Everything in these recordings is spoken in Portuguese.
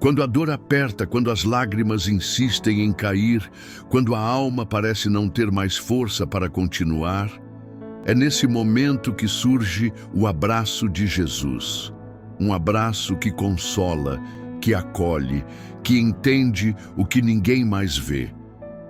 Quando a dor aperta, quando as lágrimas insistem em cair, quando a alma parece não ter mais força para continuar, é nesse momento que surge o abraço de Jesus. Um abraço que consola, que acolhe, que entende o que ninguém mais vê.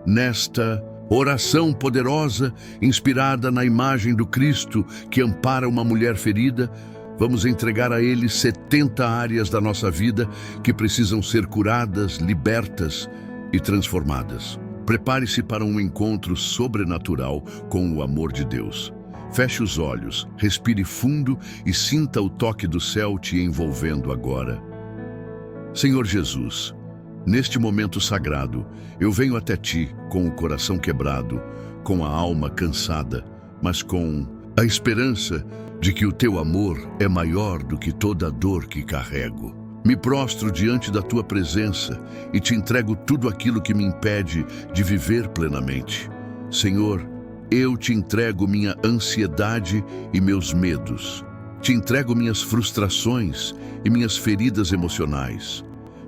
Nesta oração poderosa, inspirada na imagem do Cristo que ampara uma mulher ferida, vamos entregar a Ele 70 áreas da nossa vida que precisam ser curadas, libertas e transformadas. Prepare-se para um encontro sobrenatural com o amor de Deus. Feche os olhos, respire fundo e sinta o toque do céu te envolvendo agora. Senhor Jesus, neste momento sagrado, eu venho até Ti com o coração quebrado, com a alma cansada, mas com a esperança de que o Teu amor é maior do que toda a dor que carrego. Me prostro diante da Tua presença e Te entrego tudo aquilo que me impede de viver plenamente. Senhor, eu Te entrego minha ansiedade e meus medos. Te entrego minhas frustrações e minhas feridas emocionais.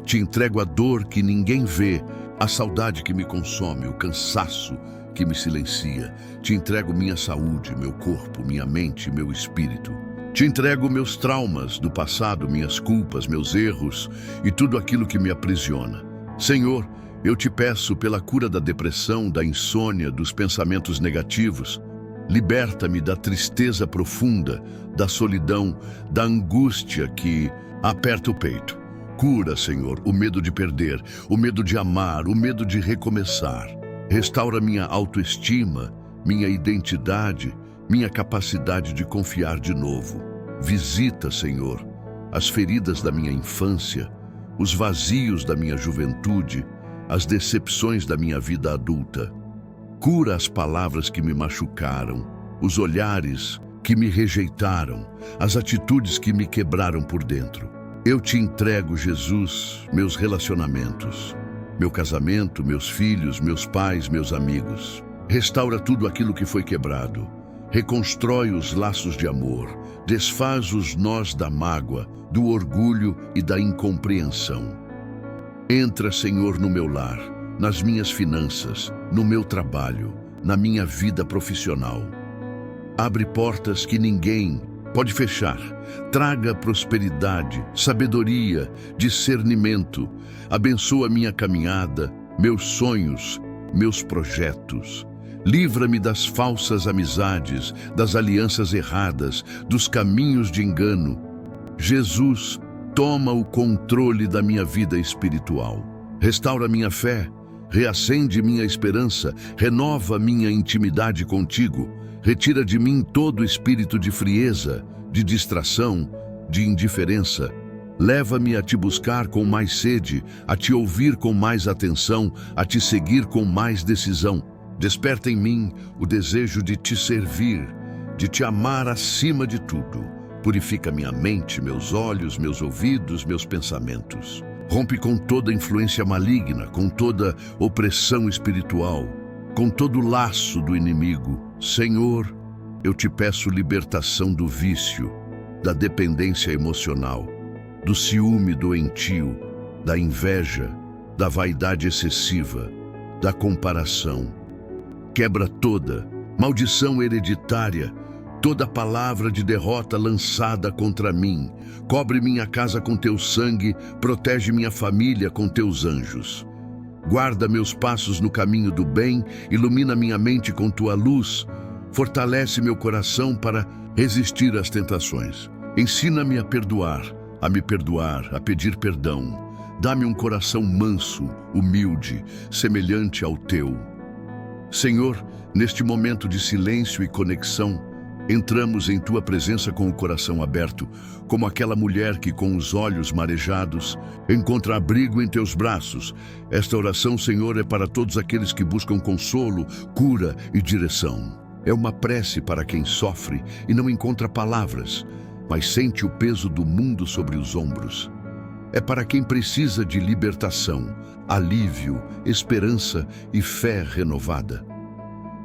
Te entrego a dor que ninguém vê, a saudade que me consome, o cansaço que me silencia. Te entrego minha saúde, meu corpo, minha mente, meu espírito. Te entrego meus traumas do passado, minhas culpas, meus erros e tudo aquilo que me aprisiona. Senhor, eu Te peço pela cura da depressão, da insônia, dos pensamentos negativos. Liberta-me da tristeza profunda, da solidão, da angústia que aperta o peito. Cura, Senhor, o medo de perder, o medo de amar, o medo de recomeçar. Restaura minha autoestima, minha identidade, minha capacidade de confiar de novo. Visita, Senhor, as feridas da minha infância, os vazios da minha juventude, as decepções da minha vida adulta. Cura as palavras que me machucaram, os olhares que me rejeitaram, as atitudes que me quebraram por dentro. Eu Te entrego, Jesus, meus relacionamentos, meu casamento, meus filhos, meus pais, meus amigos. Restaura tudo aquilo que foi quebrado. Reconstrói os laços de amor. Desfaz os nós da mágoa, do orgulho e da incompreensão. Entra, Senhor, no meu lar, nas minhas finanças, no meu trabalho, na minha vida profissional. Abre portas que ninguém pode fechar. Traga prosperidade, sabedoria, discernimento. Abençoa minha caminhada, meus sonhos, meus projetos. Livra-me das falsas amizades, das alianças erradas, dos caminhos de engano. Jesus, toma o controle da minha vida espiritual. Restaura minha fé, reacende minha esperança, renova minha intimidade contigo. Retira de mim todo espírito de frieza, de distração, de indiferença. Leva-me a Te buscar com mais sede, a Te ouvir com mais atenção, a Te seguir com mais decisão. Desperta em mim o desejo de Te servir, de Te amar acima de tudo. Purifica minha mente, meus olhos, meus ouvidos, meus pensamentos. Rompe com toda influência maligna, com toda opressão espiritual, com todo laço do inimigo. Senhor, eu Te peço libertação do vício, da dependência emocional, do ciúme doentio, da inveja, da vaidade excessiva, da comparação. Quebra toda maldição hereditária, toda palavra de derrota lançada contra mim. Cobre minha casa com Teu sangue, protege minha família com Teus anjos. Guarda meus passos no caminho do bem, ilumina minha mente com Tua luz, fortalece meu coração para resistir às tentações. Ensina-me a me perdoar, a pedir perdão. Dá-me um coração manso, humilde, semelhante ao Teu. Senhor, neste momento de silêncio e conexão, entramos em Tua presença com o coração aberto, como aquela mulher que, com os olhos marejados, encontra abrigo em Teus braços. Esta oração, Senhor, é para todos aqueles que buscam consolo, cura e direção. É uma prece para quem sofre e não encontra palavras, mas sente o peso do mundo sobre os ombros. É para quem precisa de libertação, alívio, esperança e fé renovada.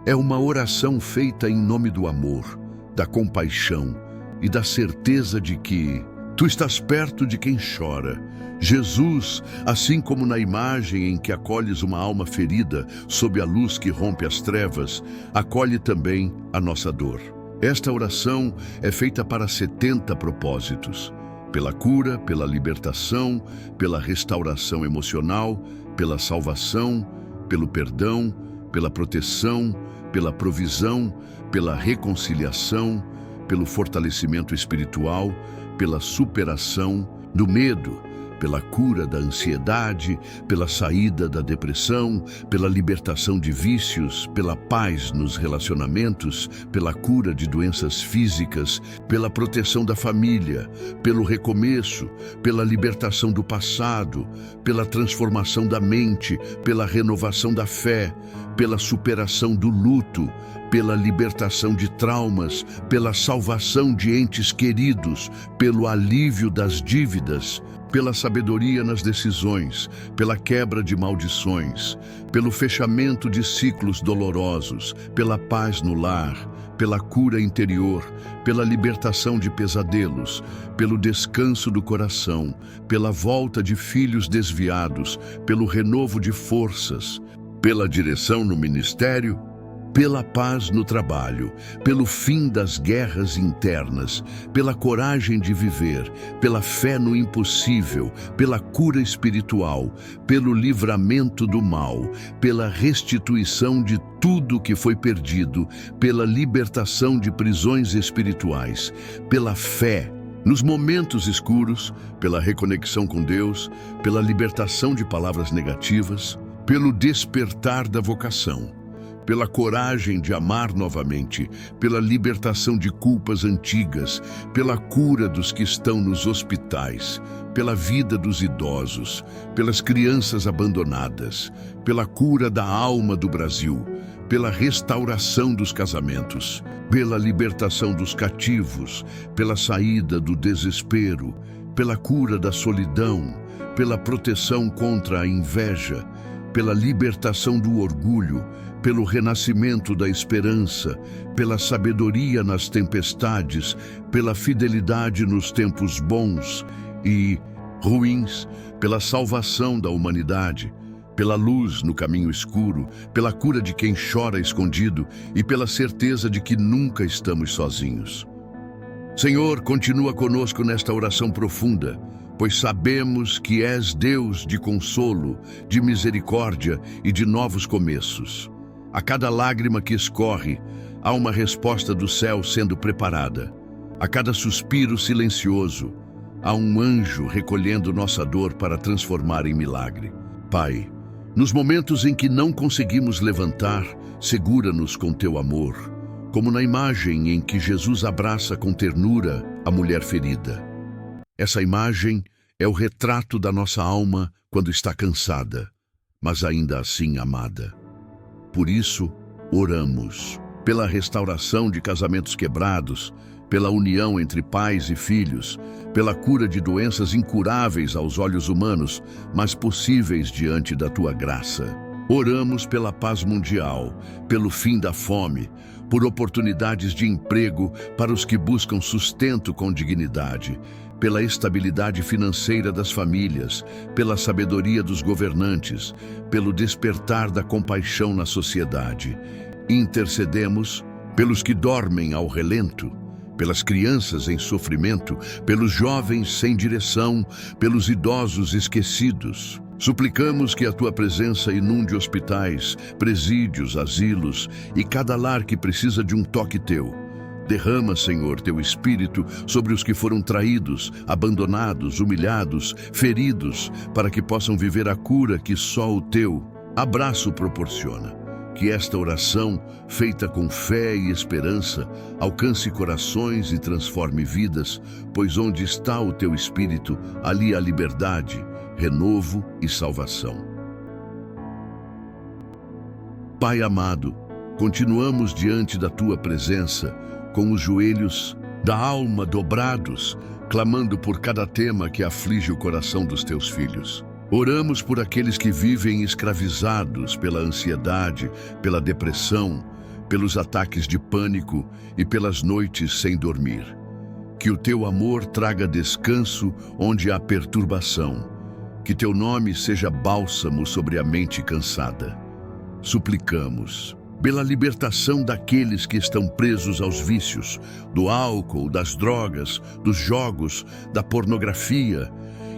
É uma oração feita em nome do amor, da compaixão e da certeza de que Tu estás perto de quem chora. Jesus, assim como na imagem em que acolhes uma alma ferida sob a luz que rompe as trevas, acolhe também a nossa dor. Esta oração é feita para 70 propósitos: pela cura, pela libertação, pela restauração emocional, pela salvação, pelo perdão, pela proteção, pela provisão, pela reconciliação, pelo fortalecimento espiritual, pela superação do medo, pela cura da ansiedade, pela saída da depressão, pela libertação de vícios, pela paz nos relacionamentos, pela cura de doenças físicas, pela proteção da família, pelo recomeço, pela libertação do passado, pela transformação da mente, pela renovação da fé, pela superação do luto, pela libertação de traumas, pela salvação de entes queridos, pelo alívio das dívidas, pela sabedoria nas decisões, pela quebra de maldições, pelo fechamento de ciclos dolorosos, pela paz no lar, pela cura interior, pela libertação de pesadelos, pelo descanso do coração, pela volta de filhos desviados, pelo renovo de forças, pela direção no ministério, pela paz no trabalho, pelo fim das guerras internas, pela coragem de viver, pela fé no impossível, pela cura espiritual, pelo livramento do mal, pela restituição de tudo que foi perdido, pela libertação de prisões espirituais, pela fé nos momentos escuros, pela reconexão com Deus, pela libertação de palavras negativas, pelo despertar da vocação, pela coragem de amar novamente, pela libertação de culpas antigas, pela cura dos que estão nos hospitais, pela vida dos idosos, pelas crianças abandonadas, pela cura da alma do Brasil, pela restauração dos casamentos, pela libertação dos cativos, pela saída do desespero, pela cura da solidão, pela proteção contra a inveja, pela libertação do orgulho, pelo renascimento da esperança, pela sabedoria nas tempestades, pela fidelidade nos tempos bons e ruins, pela salvação da humanidade, pela luz no caminho escuro, pela cura de quem chora escondido e pela certeza de que nunca estamos sozinhos. Senhor, continua conosco nesta oração profunda, pois sabemos que és Deus de consolo, de misericórdia e de novos começos. A cada lágrima que escorre, há uma resposta do céu sendo preparada. A cada suspiro silencioso, há um anjo recolhendo nossa dor para transformar em milagre. Pai, nos momentos em que não conseguimos levantar, segura-nos com teu amor, como na imagem em que Jesus abraça com ternura a mulher ferida. Essa imagem é o retrato da nossa alma quando está cansada, mas ainda assim amada. Por isso, oramos pela restauração de casamentos quebrados, pela união entre pais e filhos, pela cura de doenças incuráveis aos olhos humanos, mas possíveis diante da tua graça. Oramos pela paz mundial, pelo fim da fome, por oportunidades de emprego para os que buscam sustento com dignidade, pela estabilidade financeira das famílias, pela sabedoria dos governantes, pelo despertar da compaixão na sociedade. Intercedemos pelos que dormem ao relento, pelas crianças em sofrimento, pelos jovens sem direção, pelos idosos esquecidos. Suplicamos que a tua presença inunde hospitais, presídios, asilos e cada lar que precisa de um toque teu. Derrama, Senhor, teu Espírito sobre os que foram traídos, abandonados, humilhados, feridos, para que possam viver a cura que só o teu abraço proporciona. Que esta oração, feita com fé e esperança, alcance corações e transforme vidas, pois onde está o teu Espírito, ali há liberdade, renovo e salvação. Pai amado, continuamos diante da tua presença, com os joelhos da alma dobrados, clamando por cada tema que aflige o coração dos teus filhos. Oramos por aqueles que vivem escravizados pela ansiedade, pela depressão, pelos ataques de pânico e pelas noites sem dormir. Que o teu amor traga descanso onde há perturbação. Que teu nome seja bálsamo sobre a mente cansada. Suplicamos pela libertação daqueles que estão presos aos vícios, do álcool, das drogas, dos jogos, da pornografia.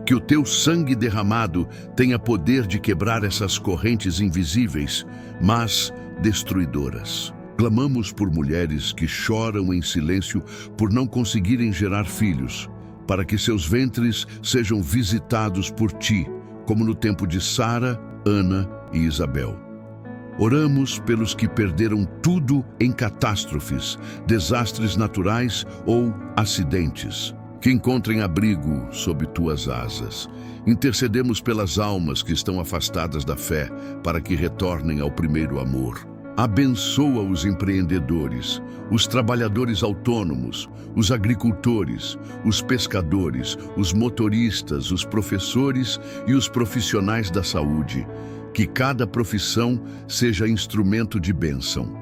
Que o teu sangue derramado tenha poder de quebrar essas correntes invisíveis, mas destruidoras. Clamamos por mulheres que choram em silêncio por não conseguirem gerar filhos, para que seus ventres sejam visitados por ti, como no tempo de Sara, Ana e Isabel. Oramos pelos que perderam tudo em catástrofes, desastres naturais ou acidentes. Que encontrem abrigo sob tuas asas. Intercedemos pelas almas que estão afastadas da fé, para que retornem ao primeiro amor. Abençoa os empreendedores, os trabalhadores autônomos, os agricultores, os pescadores, os motoristas, os professores e os profissionais da saúde. Que cada profissão seja instrumento de bênção.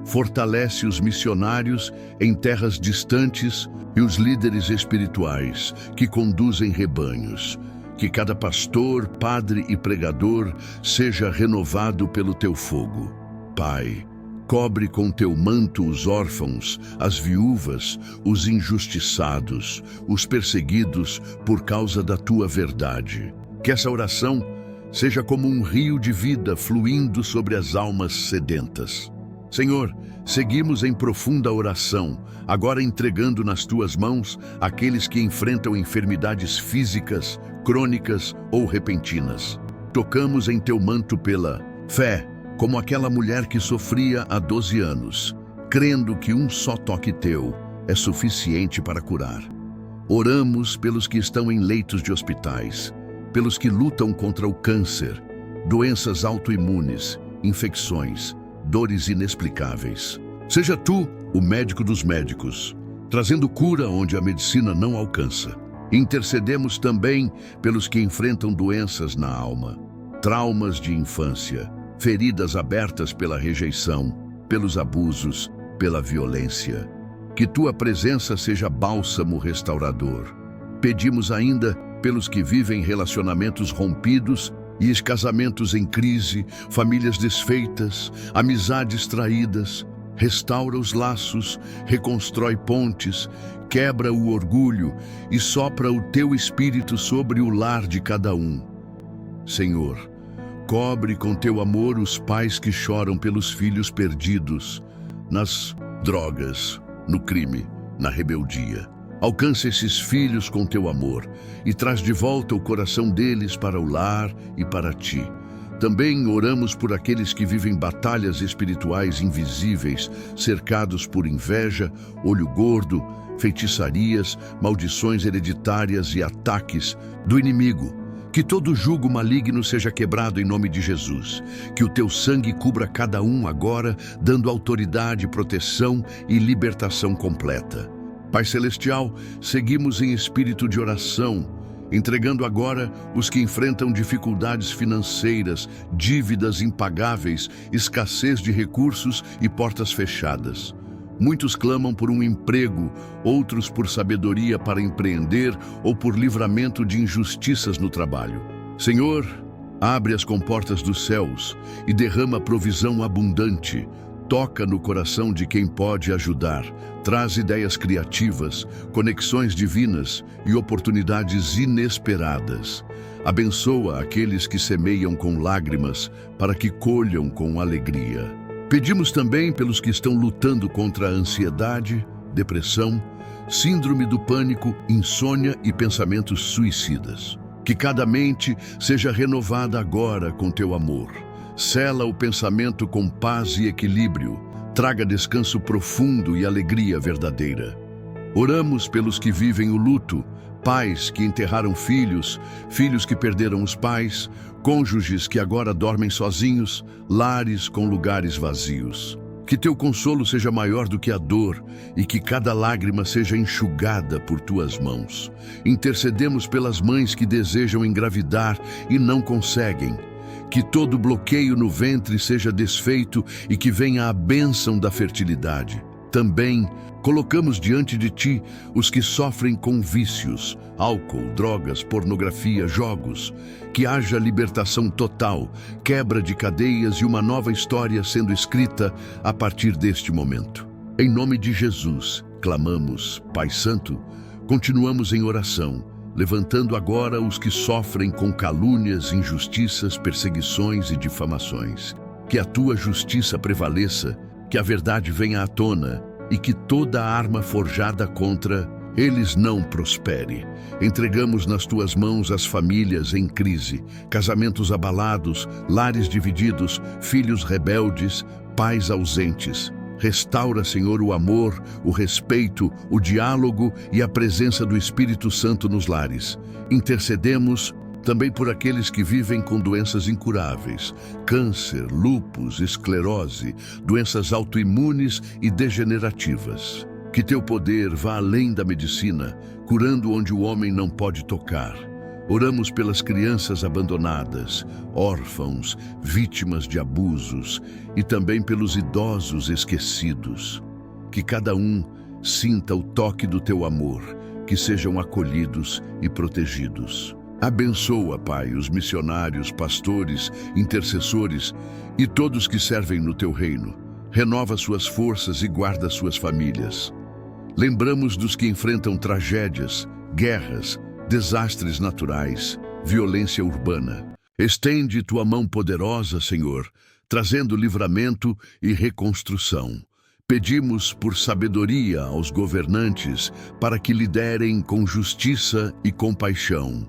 Fortalece os missionários em terras distantes e os líderes espirituais que conduzem rebanhos. Que cada pastor, padre e pregador seja renovado pelo teu fogo. Pai, cobre com teu manto os órfãos, as viúvas, os injustiçados, os perseguidos por causa da tua verdade. Que essa oração seja como um rio de vida fluindo sobre as almas sedentas. Senhor, seguimos em profunda oração, agora entregando nas tuas mãos aqueles que enfrentam enfermidades físicas, crônicas ou repentinas. Tocamos em teu manto pela fé, como aquela mulher que sofria há 12 anos, crendo que um só toque teu é suficiente para curar. Oramos pelos que estão em leitos de hospitais, pelos que lutam contra o câncer, doenças autoimunes, infecções, dores inexplicáveis. Seja tu o médico dos médicos, trazendo cura onde a medicina não alcança. Intercedemos também pelos que enfrentam doenças na alma, traumas de infância, feridas abertas pela rejeição, pelos abusos, pela violência. Que tua presença seja bálsamo restaurador. Pedimos ainda pelos que vivem relacionamentos rompidos e casamentos em crise, famílias desfeitas, amizades traídas. Restaura os laços, reconstrói pontes, quebra o orgulho e sopra o teu espírito sobre o lar de cada um. Senhor, cobre com teu amor os pais que choram pelos filhos perdidos, nas drogas, no crime, na rebeldia. Alcança esses filhos com teu amor e traz de volta o coração deles para o lar e para ti. Também oramos por aqueles que vivem batalhas espirituais invisíveis, cercados por inveja, olho gordo, feitiçarias, maldições hereditárias e ataques do inimigo. Que todo jugo maligno seja quebrado em nome de Jesus. Que o teu sangue cubra cada um agora, dando autoridade, proteção e libertação completa. Pai Celestial, seguimos em espírito de oração, entregando agora os que enfrentam dificuldades financeiras, dívidas impagáveis, escassez de recursos e portas fechadas. Muitos clamam por um emprego, outros por sabedoria para empreender ou por livramento de injustiças no trabalho. Senhor, abre as comportas dos céus e derrama provisão abundante. Toca no coração de quem pode ajudar, traz ideias criativas, conexões divinas e oportunidades inesperadas. Abençoa aqueles que semeiam com lágrimas para que colham com alegria. Pedimos também pelos que estão lutando contra a ansiedade, depressão, síndrome do pânico, insônia e pensamentos suicidas. Que cada mente seja renovada agora com teu amor. Sela o pensamento com paz e equilíbrio. Traga descanso profundo e alegria verdadeira. Oramos pelos que vivem o luto, pais que enterraram filhos, filhos que perderam os pais, cônjuges que agora dormem sozinhos, lares com lugares vazios. Que teu consolo seja maior do que a dor e que cada lágrima seja enxugada por tuas mãos. Intercedemos pelas mães que desejam engravidar e não conseguem. Que todo bloqueio no ventre seja desfeito e que venha a bênção da fertilidade. Também Colocamos diante de Ti os que sofrem com vícios, álcool, drogas, pornografia, jogos. Que haja libertação total, quebra de cadeias e uma nova história sendo escrita a partir deste momento. Em nome de Jesus, clamamos, Pai Santo, continuamos em oração, levantando agora os que sofrem com calúnias, injustiças, perseguições e difamações. Que a Tua justiça prevaleça, que a verdade venha à tona, e que toda arma forjada contra eles não prospere. Entregamos nas Tuas mãos as famílias em crise, casamentos abalados, lares divididos, filhos rebeldes, pais ausentes. Restaura, Senhor, o amor, o respeito, o diálogo e a presença do Espírito Santo nos lares. Intercedemos também por aqueles que vivem com doenças incuráveis, câncer, lúpus, esclerose, doenças autoimunes e degenerativas. Que Teu poder vá além da medicina, curando onde o homem não pode tocar. Oramos pelas crianças abandonadas, órfãos, vítimas de abusos e também pelos idosos esquecidos. Que cada um sinta o toque do Teu amor, que sejam acolhidos e protegidos. Abençoa, Pai, os missionários, pastores, intercessores e todos que servem no Teu reino. Renova suas forças e guarda suas famílias. Lembramos dos que enfrentam tragédias, guerras, desastres naturais, violência urbana. Estende Tua mão poderosa, Senhor, trazendo livramento e reconstrução. Pedimos por sabedoria aos governantes para que liderem com justiça e compaixão.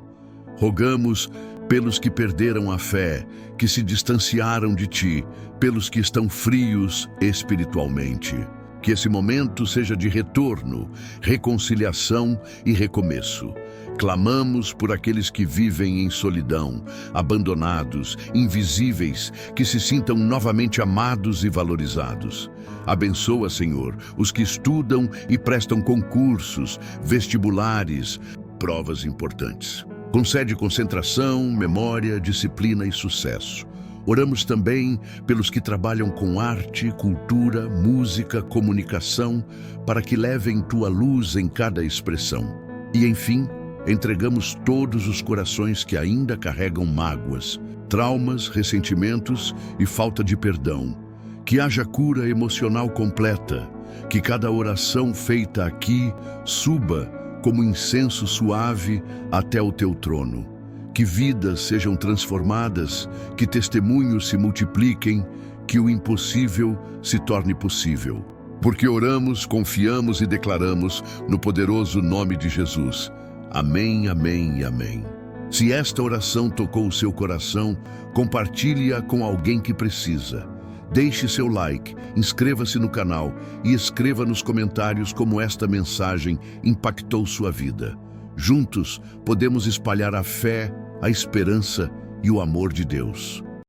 Rogamos pelos que perderam a fé, que se distanciaram de Ti, pelos que estão frios espiritualmente. Que esse momento seja de retorno, reconciliação e recomeço. Clamamos por aqueles que vivem em solidão, abandonados, invisíveis, que se sintam novamente amados e valorizados. Abençoa, Senhor, os que estudam e prestam concursos, vestibulares, provas importantes. Concede concentração, memória, disciplina e sucesso. Oramos também pelos que trabalham com arte, cultura, música, comunicação, para que levem Tua luz em cada expressão. E, enfim, entregamos todos os corações que ainda carregam mágoas, traumas, ressentimentos e falta de perdão. Que haja cura emocional completa, que cada oração feita aqui suba como incenso suave até o Teu trono. Que vidas sejam transformadas, que testemunhos se multipliquem, que o impossível se torne possível. Porque oramos, confiamos e declaramos no poderoso nome de Jesus. Amém, amém e amém. Se esta oração tocou o seu coração, compartilhe-a com alguém que precisa. Deixe seu like, inscreva-se no canal e escreva nos comentários como esta mensagem impactou sua vida. Juntos, podemos espalhar a fé, a esperança e o amor de Deus.